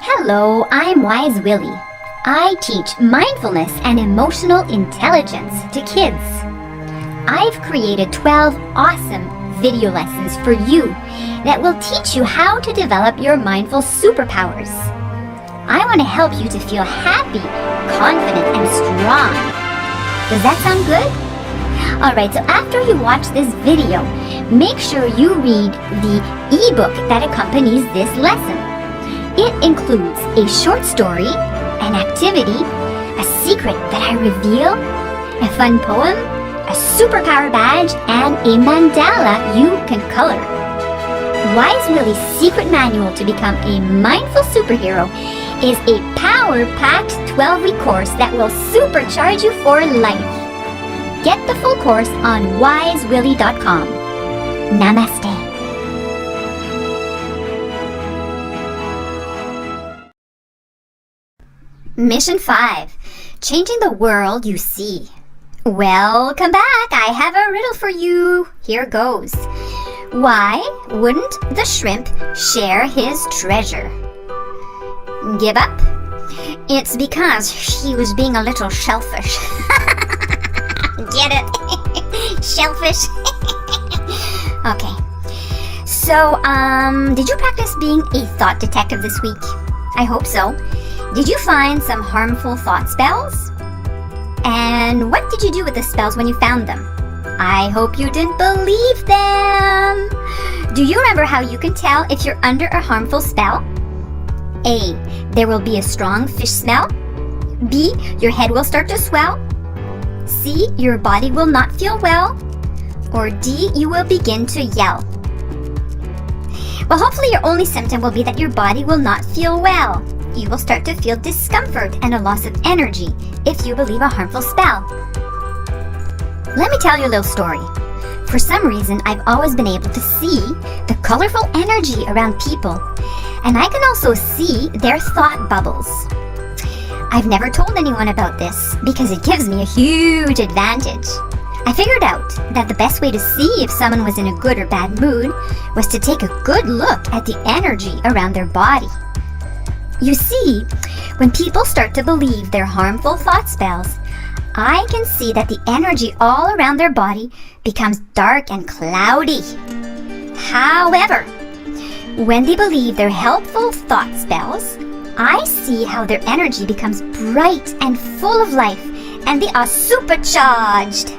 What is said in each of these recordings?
Hello, I'm Wise Willy. I teach mindfulness and emotional intelligence to kids. I've created 12 awesome video lessons for you that will teach you how to develop your mindful superpowers. I want to help you to feel happy, confident, and strong. Does that sound good? Alright, so after you watch this video, make sure you read the ebook that accompanies this lesson. It includes a short story, an activity, a secret that I reveal, a fun poem, a superpower badge, and a mandala you can color. Wise Willy's Secret Manual to Become a Mindful Superhero is a power-packed 12-week course that will supercharge you for life. Get the full course on wisewilly.com. Namaste. Mission 5. Changing the world you see. Welcome back. I have a riddle for you. Here goes. Why wouldn't the shrimp share his treasure? Give up? It's because he was being a little shellfish. Get it? Shellfish. Okay. So, did you practice being a thought detective this week? I hope so. Did you find some harmful thought spells? And what did you do with the spells when you found them? I hope you didn't believe them. Do you remember how you can tell if you're under a harmful spell? A. There will be a strong fish smell. B. Your head will start to swell. C. Your body will not feel well. Or D. You will begin to yell. Well, hopefully your only symptom will be that your body will not feel well. You will start to feel discomfort and a loss of energy if you believe a harmful spell. Let me tell you a little story. For some reason, I've always been able to see the colorful energy around people, and I can also see their thought bubbles. I've never told anyone about this because it gives me a huge advantage. I figured out that the best way to see if someone was in a good or bad mood was to take a good look at the energy around their body. You see, when people start to believe their harmful thought spells, I can see that the energy all around their body becomes dark and cloudy. However, when they believe their helpful thought spells, I see how their energy becomes bright and full of life, and they are supercharged.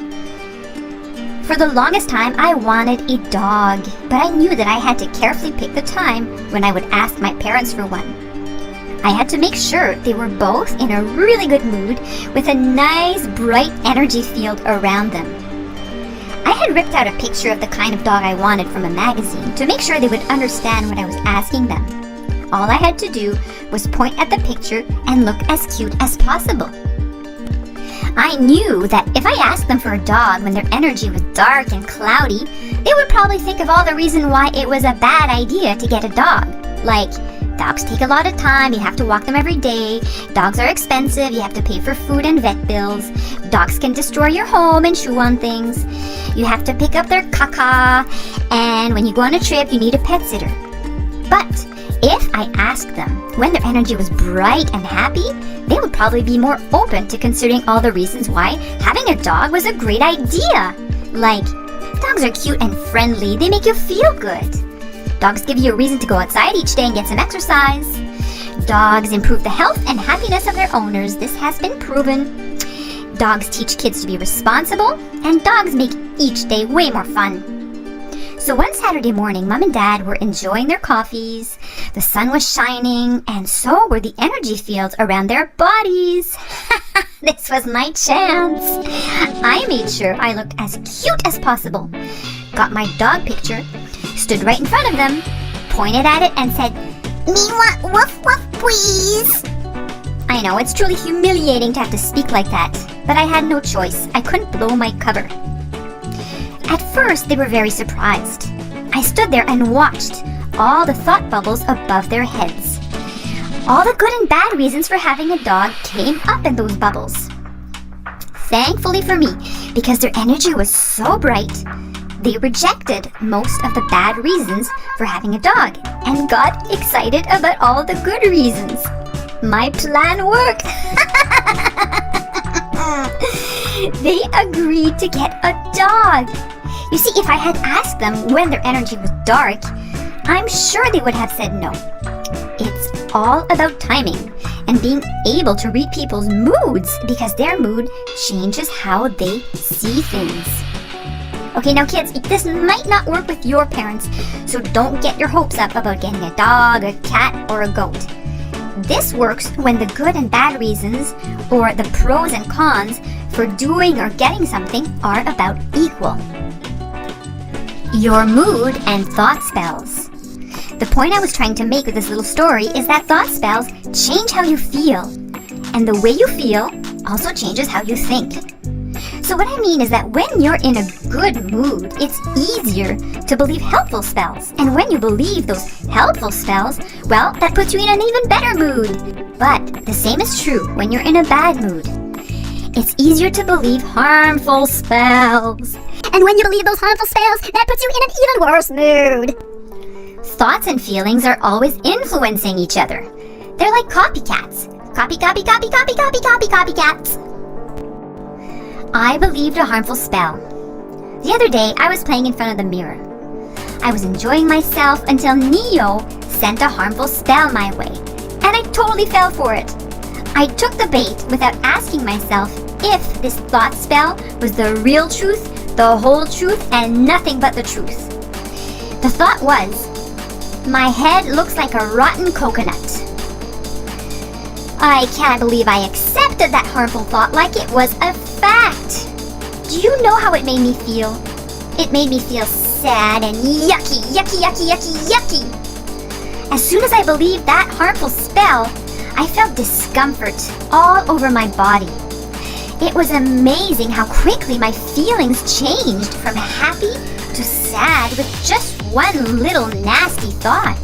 For the longest time, I wanted a dog, but I knew that I had to carefully pick the time when I would ask my parents for one. I had to make sure they were both in a really good mood with a nice bright energy field around them. I had ripped out a picture of the kind of dog I wanted from a magazine to make sure they would understand what I was asking them. All I had to do was point at the picture and look as cute as possible. I knew that if I asked them for a dog when their energy was dark and cloudy, they would probably think of all the reason why it was a bad idea to get a dog. Like, dogs take a lot of time, you have to walk them every day, dogs are expensive, you have to pay for food and vet bills, dogs can destroy your home and chew on things, you have to pick up their caca, and when you go on a trip, you need a pet sitter. But if I asked them when their energy was bright and happy, they would probably be more open to considering all the reasons why having a dog was a great idea. Like, dogs are cute and friendly, they make you feel good. Dogs give you a reason to go outside each day and get some exercise. Dogs improve the health and happiness of their owners. This has been proven. Dogs teach kids to be responsible, and dogs make each day way more fun. So one Saturday morning, Mom and Dad were enjoying their coffees, the sun was shining, and so were the energy fields around their bodies. This was my chance. I made sure I looked as cute as possible, got my dog picture, stood right in front of them, pointed at it, and said, "Me want woof woof, please." I know, it's truly humiliating to have to speak like that, but I had no choice. I couldn't blow my cover. At first, they were very surprised. I stood there and watched all the thought bubbles above their heads. All the good and bad reasons for having a dog came up in those bubbles. Thankfully for me, because their energy was so bright, They rejected most of the bad reasons for having a dog and got excited about all the good reasons. My plan worked. They agreed to get a dog. You see, if I had asked them when their energy was dark, I'm sure they would have said no. It's all about timing and being able to read people's moods, because their mood changes how they see things. Okay, now kids, this might not work with your parents, so don't get your hopes up about getting a dog, a cat, or a goat. This works when the good and bad reasons, or the pros and cons for doing or getting something, are about equal. Your mood and thought spells. The point I was trying to make with this little story is that thought spells change how you feel, and the way you feel also changes how you think. So what I mean is that when you're in a good mood, it's easier to believe helpful spells. And when you believe those helpful spells, well, that puts you in an even better mood. But the same is true when you're in a bad mood. It's easier to believe harmful spells. And when you believe those harmful spells, that puts you in an even worse mood. Thoughts and feelings are always influencing each other. They're like copycats. Copycats. I believed a harmful spell. The other day, I was playing in front of the mirror. I was enjoying myself until Neo sent a harmful spell my way, and I totally fell for it. I took the bait without asking myself if this thought spell was the real truth, the whole truth, and nothing but the truth. The thought was, my head looks like a rotten coconut. I can't believe I accepted that harmful thought like it was a fact. Do you know how it made me feel? It made me feel sad and yucky. As soon as I believed that harmful spell, I felt discomfort all over my body. It was amazing how quickly my feelings changed from happy to sad with just one little nasty thought.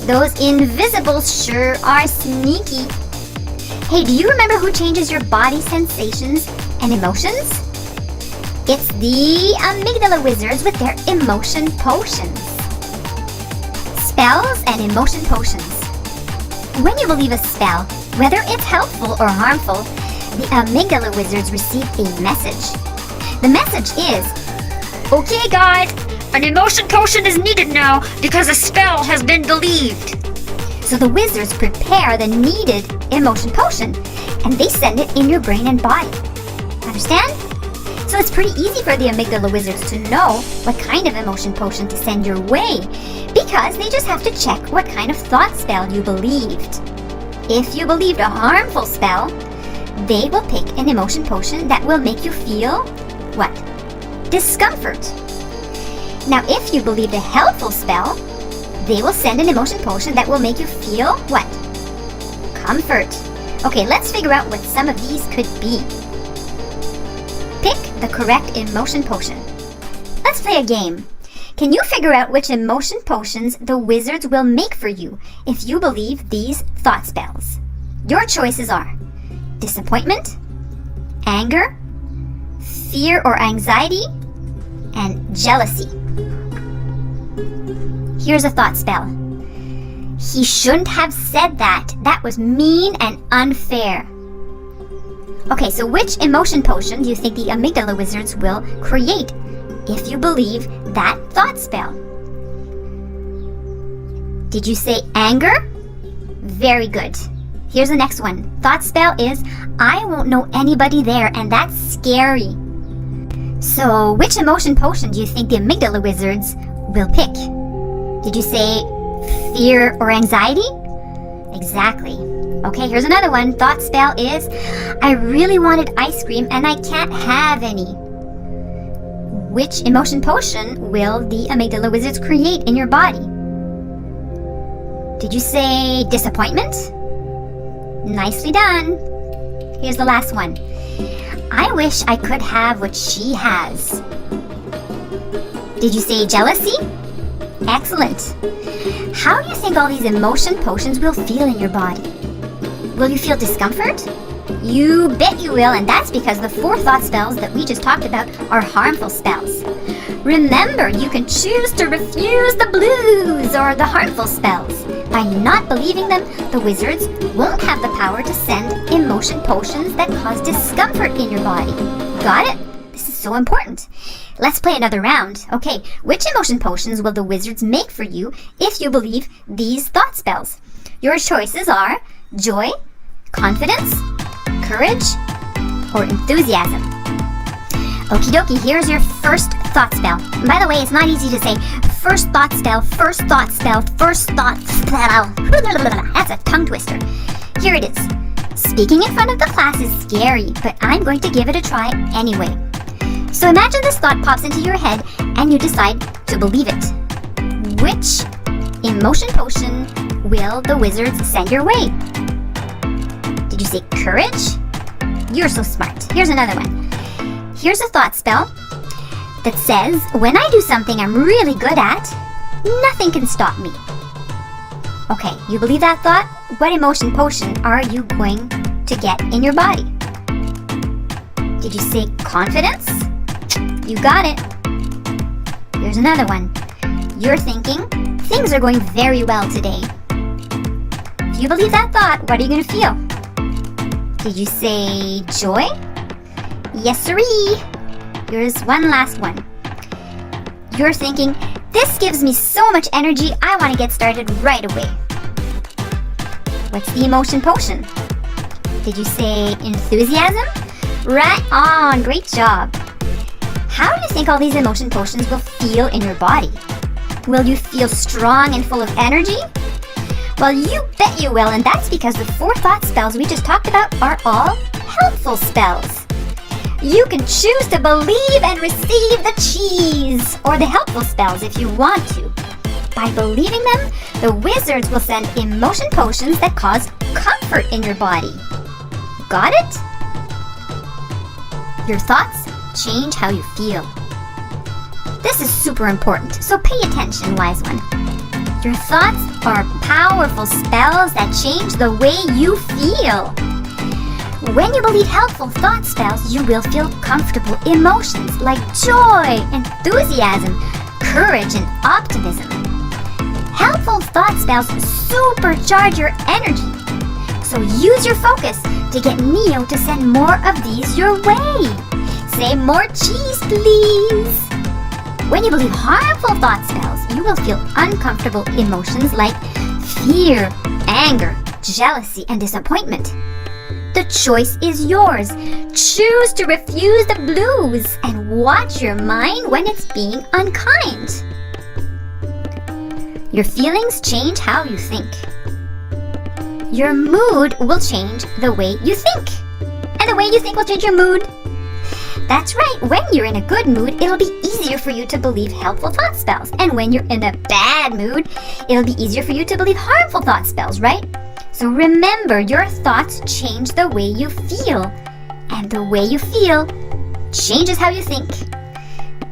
Those invisibles sure are sneaky. Hey, do you remember who changes your body sensations and emotions? It's the amygdala wizards with their emotion potions. Spells and emotion potions. When you believe a spell, whether it's helpful or harmful, the amygdala wizards receive a message. The message is, okay guys, an emotion potion is needed now because a spell has been believed. So the wizards prepare the needed emotion potion and they send it in your brain and body. Understand? So it's pretty easy for the amygdala wizards to know what kind of emotion potion to send your way, because they just have to check what kind of thought spell you believed. If you believed a harmful spell, they will pick an emotion potion that will make you feel what? Discomfort. Now, if you believed a helpful spell, they will send an emotion potion that will make you feel what? Comfort. Okay, let's figure out what some of these could be. Pick the correct emotion potion. Let's play a game. Can you figure out which emotion potions the wizards will make for you if you believe these thought spells? Your choices are disappointment, anger, fear or anxiety, and jealousy. Here's a thought spell. He shouldn't have said that. That was mean and unfair. Okay, so which emotion potion do you think the amygdala wizards will create if you believe that thought spell? Did you say anger? Very good. Here's the next one. Thought spell is, I won't know anybody there, and that's scary. So which emotion potion do you think the amygdala wizards will pick? Did you say fear or anxiety? Exactly. Okay, here's another one. Thought spell is, I really wanted ice cream and I can't have any. Which emotion potion will the amygdala wizards create in your body? Did you say disappointment? Nicely done. Here's the last one. I wish I could have what she has. Did you say jealousy? Excellent. How do you think all these emotion potions will feel in your body? Will you feel discomfort? You bet you will, and that's because the 4 thought spells that we just talked about are harmful spells. Remember, you can choose to refuse the blues or the harmful spells. By not believing them, the wizards won't have the power to send emotion potions that cause discomfort in your body. Got it? This is so important. Let's play another round. Okay, which emotion potions will the wizards make for you if you believe these thought spells? Your choices are joy, confidence, courage, or enthusiasm. Okie dokie, here's your first thought spell. By the way, it's not easy to say first thought spell, first thought spell, first thought spell. That's a tongue twister. Here it is. Speaking in front of the class is scary, but I'm going to give it a try anyway. So imagine this thought pops into your head and you decide to believe it. Which emotion potion will the wizards send your way? Did you say courage? You're so smart. Here's another one. Here's a thought spell that says, when I do something I'm really good at, nothing can stop me. Okay, you believe that thought? What emotion potion are you going to get in your body? Did you say confidence? You got it. Here's another one. You're thinking, things are going very well today. If you believe that thought, what are you going to feel? Did you say joy? Yes, sirree. Here's one last one. You're thinking, this gives me so much energy, I want to get started right away. What's the emotion potion? Did you say enthusiasm? Right on, great job. How do you think all these emotion potions will feel in your body? Will you feel strong and full of energy? Well, you bet you will, and that's because the 4 thought spells we just talked about are all helpful spells. You can choose to believe and receive the cheese, or the helpful spells if you want to. By believing them, the wizards will send emotion potions that cause comfort in your body. Got it? Your thoughts change how you feel. This is super important, so pay attention, wise one. Your thoughts are powerful spells that change the way you feel. When you believe helpful thought spells, you will feel comfortable emotions like joy, enthusiasm, courage, and optimism. Helpful thought spells supercharge your energy. So use your focus to get Neo to send more of these your way. Say more cheese, please. When you believe harmful thought spells, you will feel uncomfortable emotions like fear, anger, jealousy, and disappointment. The choice is yours. Choose to refuse the blues and watch your mind when it's being unkind. Your feelings change how you think. Your mood will change the way you think. And the way you think will change your mood. That's right, when you're in a good mood, it'll be easier for you to believe helpful thought spells. And when you're in a bad mood, it'll be easier for you to believe harmful thought spells, right? So remember, your thoughts change the way you feel. And the way you feel changes how you think.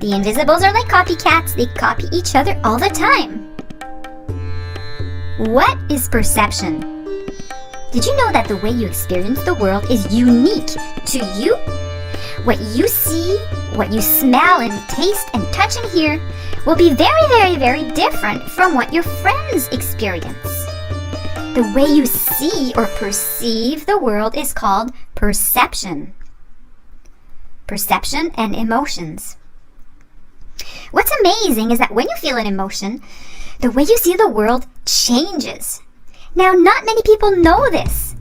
The invisibles are like copycats. They copy each other all the time. What is perception? Did you know that the way you experience the world is unique to you? What you see, what you smell and taste and touch and hear will be very, very, very different from what your friends experience. The way you see or perceive the world is called perception. Perception and emotions. What's amazing is that when you feel an emotion, the way you see the world changes. Now, not many people know this.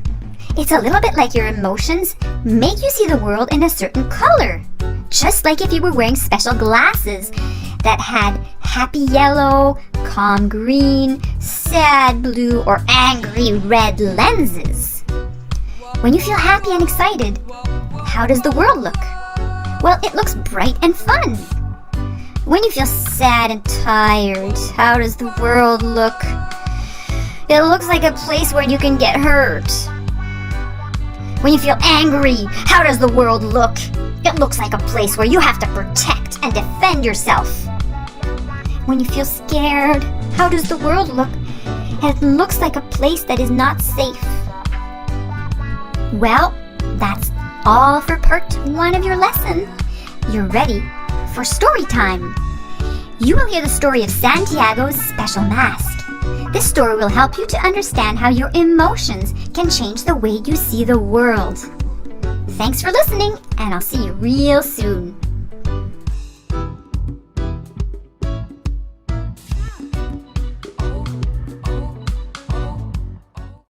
It's a little bit like your emotions make you see the world in a certain color. Just like if you were wearing special glasses that had happy yellow, calm green, sad blue, or angry red lenses. When you feel happy and excited, how does the world look? Well, it looks bright and fun. When you feel sad and tired, how does the world look? It looks like a place where you can get hurt. When you feel angry, how does the world look? It looks like a place where you have to protect and defend yourself. When you feel scared, how does the world look? It looks like a place that is not safe. Well, that's all for part 1 of your lesson. You're ready for story time. you will hear the story of Santiago's special mask. This story will help you to understand how your emotions can change the way you see the world. Thanks for listening, and I'll see you real soon.